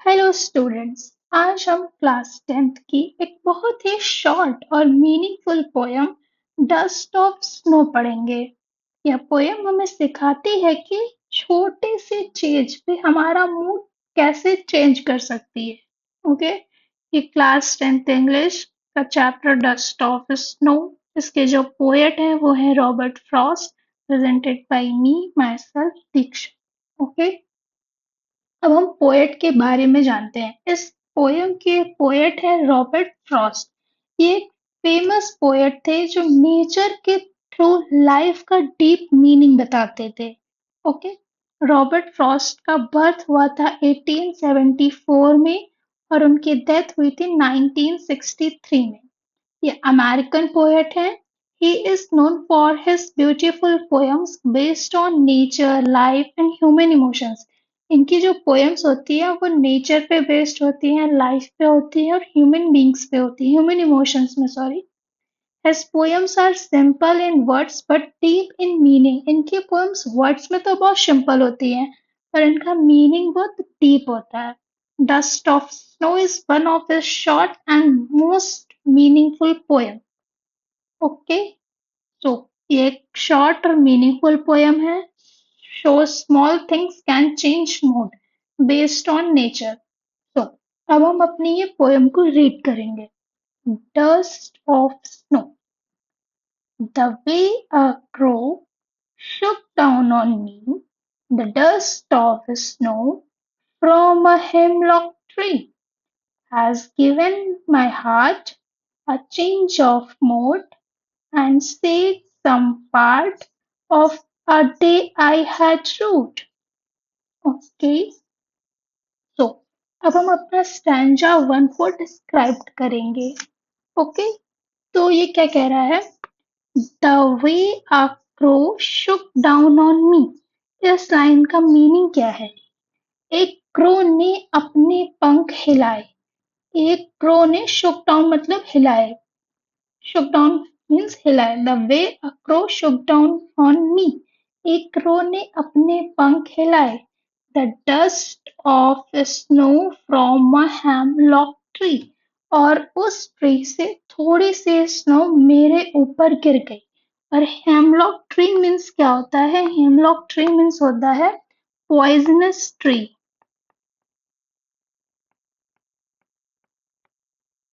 Hello students. आज हम class 10th की एक बहुत ही शॉर्ट और meaningful poem dust of snow पढ़ेंगे। यह पोयम हमें सिखाती है कि छोटी सी चीज भी हमारा मूड कैसे चेंज कर सकती है। ओके, ये क्लास 10th इंग्लिश का चैप्टर डस्ट ऑफ स्नो। इसके जो पोएट हैं वो है Robert Frost, presented by me my self Diksha. Okay, अब हम पोएट के बारे में जानते हैं। इस पोयम के पोएट है रॉबर्ट फ्रॉस्ट। ये एक फेमस पोएट थे जो नेचर के थ्रू लाइफ का डीप मीनिंग बताते थे। ओके, रॉबर्ट फ्रॉस्ट का बर्थ हुआ था 1874 में और उनकी डेथ हुई थी 1963 में। ये अमेरिकन पोएट हैं। He is known for his beautiful poems based on nature, life and human emotions. इनकी जो पोएम्स होती है वो नेचर पे बेस्ड होती हैं, लाइफ पे होती है और ह्यूमन बींग्स पे होती है, ह्यूमन इमोशंस में sorry. His poems are simple in words but deep in meaning. इनकी पोएम्स वर्ड्स में तो बहुत सिंपल होती हैं पर इनका मीनिंग बहुत डीप होता है। Dust of Snow is one of his short and most meaningful poems. Okay, so ये एक शॉर्ट और मीनिंगफुल पोयम है। Show small things can change mood based on nature. तो अब हम अपनी ये पोयम को रीड करेंगे। Dust of snow. The way a crow shook down on me, the dust of snow from a hemlock tree has given my heart a change of mood and said some part of a day I had wrote. Okay, so अब हम अपना stanza one को describe करेंगे। Okay, तो ये क्या कह रहा है? The way a crow shook down on me. इस लाइन का मीनिंग क्या है? एक क्रो ने अपने पंख हिलाए। एक क्रो ने शुक डाउन मतलब हिलाए। Shook down means हिलाए। The way a crow shook down on me. एक क्रो ने अपने पंख हिलाए। The dust of snow from a hemlock tree. और उस ट्री से थोड़ी सी स्नो मेरे ऊपर गिर गई। और हेमलॉक ट्री मीन्स क्या होता है? हेमलॉक ट्री मीन्स होता है पॉइजनस ट्री।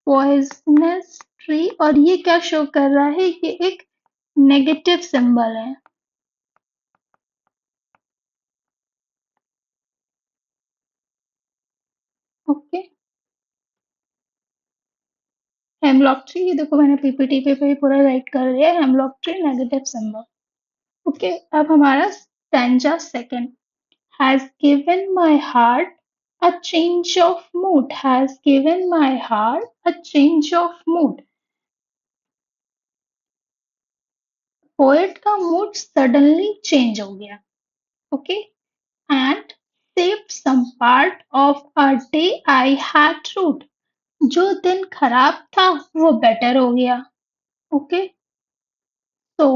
Poisonous tree. और ये क्या शो कर रहा है? ये एक नेगेटिव सिंबल है। ओके, हेमलॉक ट्री, ये देखो मैंने पीपीटी पे भी पूरा राइट कर दिया। Hemlock tree negative symbol. Okay, अब हमारा stanza second. Has given my heart a change of mood. Has given my heart a change of mood. Poet का मूड सडनली चेंज हो गया। Okay, and saved some part of a day I had rude. जो दिन खराब था वो better हो गया। ओके, तो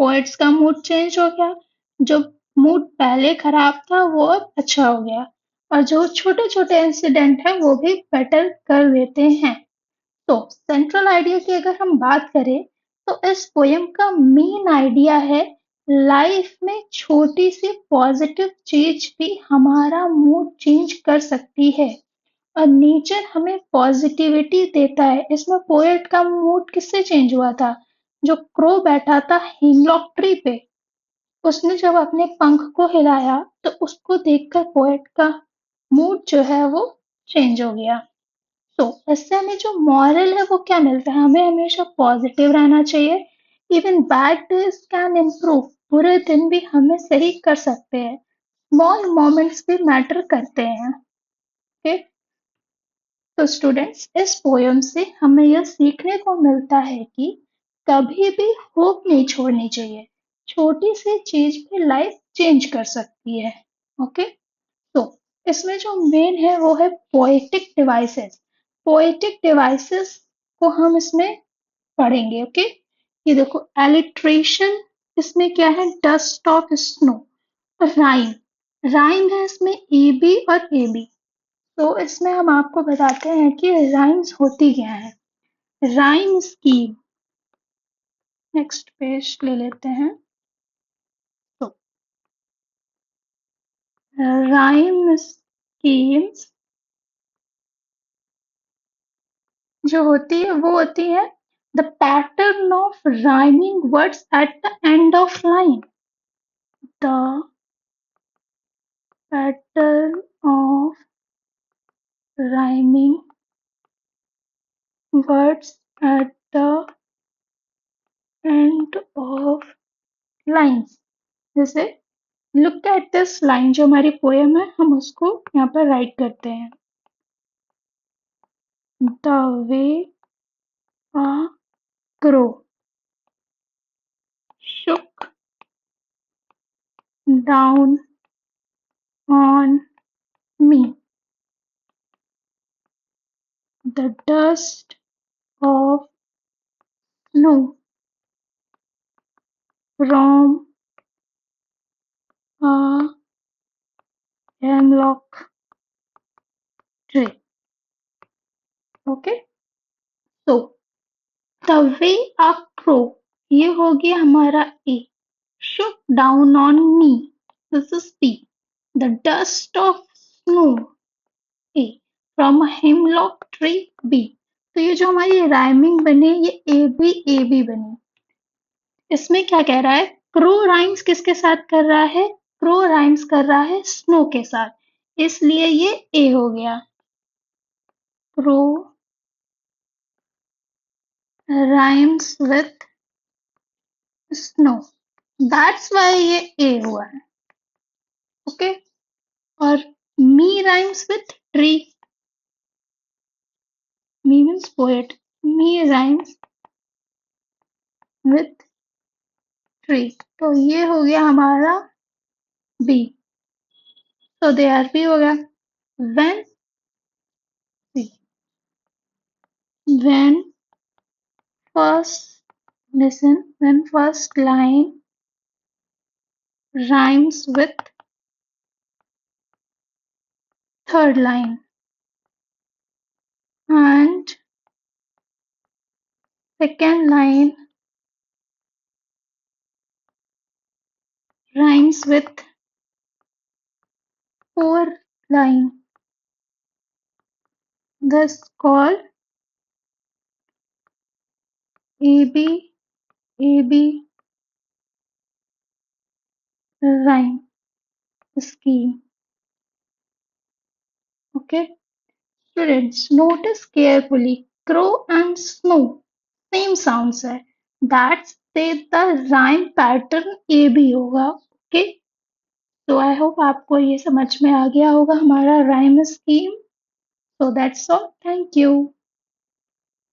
पोएट्स का मूड चेंज हो गया। जो मूड पहले खराब था वो अब अच्छा हो गया और जो छोटे छोटे इंसिडेंट है वो भी बेटर कर देते हैं। तो सेंट्रल आइडिया की अगर हम बात करें तो इस पोयम का मेन आइडिया है लाइफ में छोटी सी पॉजिटिव चीज भी हमारा मूड चेंज कर सकती है और नेचर हमें पॉजिटिविटी देता है। इसमें पोएट का मूड किससे चेंज हुआ था? जो क्रो बैठा था हिमलॉक ट्री पे, उसने जब अपने पंख को हिलाया तो उसको देखकर पोएट का मूड जो है वो चेंज हो गया। तो इससे हमें जो मॉरल है वो क्या मिलता है? हमें हमेशा पॉजिटिव रहना चाहिए। Even bad days can improve. बुरे दिन भी हमें सही कर सकते हैं। स्मॉल मोमेंट्स भी मैटर करते हैं। ओके, तो स्टूडेंट्स इस पोयम से हमें यह सीखने को मिलता है कि कभी भी होप नहीं छोड़नी चाहिए। छोटी सी चीज भी लाइफ चेंज कर सकती है। ओके, तो इसमें जो मेन है वो है पोएटिक डिवाइसेस। पोएटिक डिवाइसेस को हम इसमें पढ़ेंगे। ओके, ये देखो एलिट्रेशन। इसमें क्या है? Dust of snow. Rhyme. Rhyme है इसमें ए बी और ए बी। तो इसमें हम आपको बताते हैं कि राइम्स होती क्या है। राइम स्कीम, नेक्स्ट पेज ले लेते हैं। तो राइम स्कीम्स जो होती है वो होती है the pattern of rhyming words at the end of line. The pattern of rhyming words at the end of lines। जैसे लुक एट दिस लाइन, जो हमारी पोयम है हम उसको यहाँ पर राइट करते हैं। The way a crow shook down on me, the dust of snow from a hemlock tree। Okay, तो द वे अ क्रो, ये हो गया हमारा ए। shook down on me, this is B। the dust of snow, A। from a hemlock tree, B। तो ये जो हमारी rhyming बने ये ए बी बनी। इसमें क्या कह रहा है, क्रो राइम्स किसके साथ कर रहा है, क्रो राइम्स कर रहा है स्नो के साथ, इसलिए ये ए हो गया। Crow rhymes with snow, that's why ये ए हुआ है। ओके, और me rhymes with tree, me means poet, me rhymes with tree, तो ये हो गया हमारा बी। तो दे आर बी हो गया। When when first listen, when first line rhymes with third line and second line rhymes with fourth line, thus called AB AB rhyme scheme। Okay, students, notice carefully, crow and snow same sounds है, that's say the rhyme pattern AB होगा। Okay, तो I hope आपको ये समझ में आ गया होगा हमारा rhyme scheme. So that's all, thank you.